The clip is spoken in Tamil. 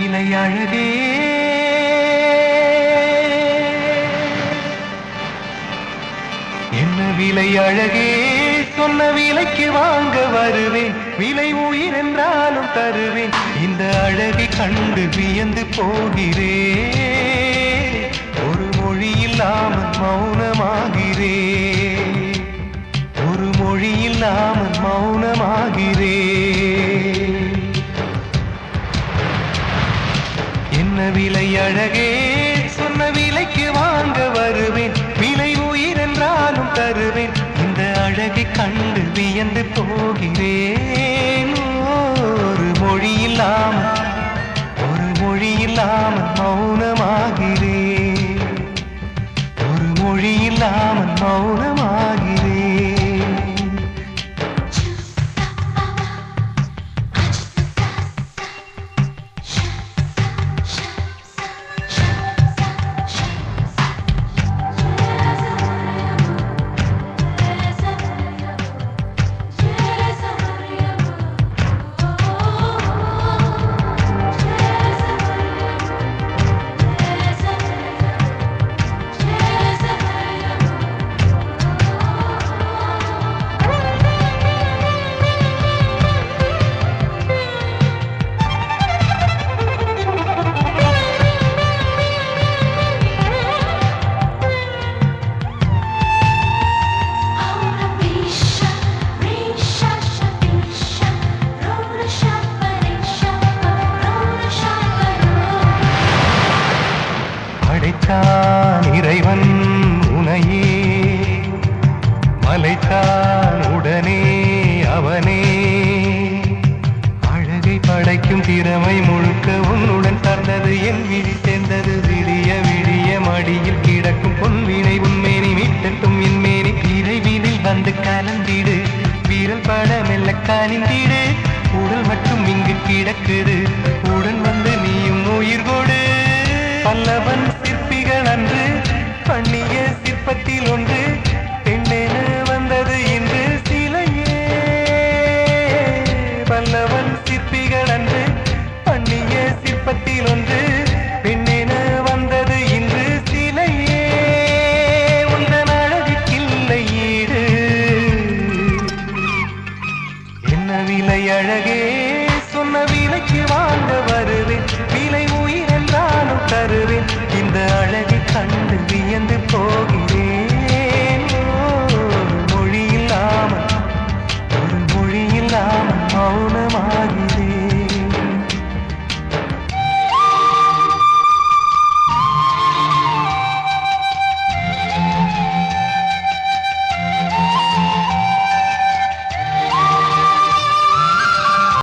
விலை அழகே என்ன விலை அழகே சொன்ன விலைக்கு வாங்க வருவேன் விலை உயிர் என்றாலும் தருவேன் இந்த அழகை கண்டு வியந்து போகிறேன் ஒரு மொழி இல்லாமல் மௌனமாகிறேன் ஒரு மொழி இல்லாமல் மௌனமாகிறேன் என்ன விலை அழகே சொன்ன விலைக்கு வாங்க வருவேன் விலை உயிர் என்றாலும் தருவேன் இந்த அழகை கண்டு வியந்து போகிறேன் ஒரு மொழி இல்லாமல் மௌனமாகிறேன் ஒரு மொழி இல்லாமல் மௌனமாகிறேன் இறைவன் உனையே மலைத்தான் உடனே அவனே அழகை படைக்கும் திறமை முழுக்க உன்னுடன் சார்ந்தது என் விழி சேர்ந்தது விடிய விடிய மடியில் கிடக்கும் பொன்வினை உன்மேனி மீட்டட்டும் என்மேனி விரைவினில் வந்து கலந்திடு வீரல் பட மெல்ல காலிந்திடு உடல் மட்டும் இங்கு கிடக்குது உடன் வந்து நீயும் உயிர் கொடு பல்லவன் சிற்பிகள் அன்று பண்ணிய சிற்பத்தில் ஒன்று பெண்ணென வந்தது இன்று சிலையே பல்லவன் சிற்பிகள் அன்று பண்ணிய சிற்பத்தில் ஒன்று பெண்ணென வந்தது இன்று சிலையே உந்தன் அழகுக்கில்லை ஈடு என்ன விலை அழகே சொன்ன விலைக்கு வாங்க வருவேன் விலை உயிர் என்றாலும் தருவேன் இந்த அழகை கண்டு வியந்து போகிறேன் ஒரு மொழி இல்லாமல் மௌன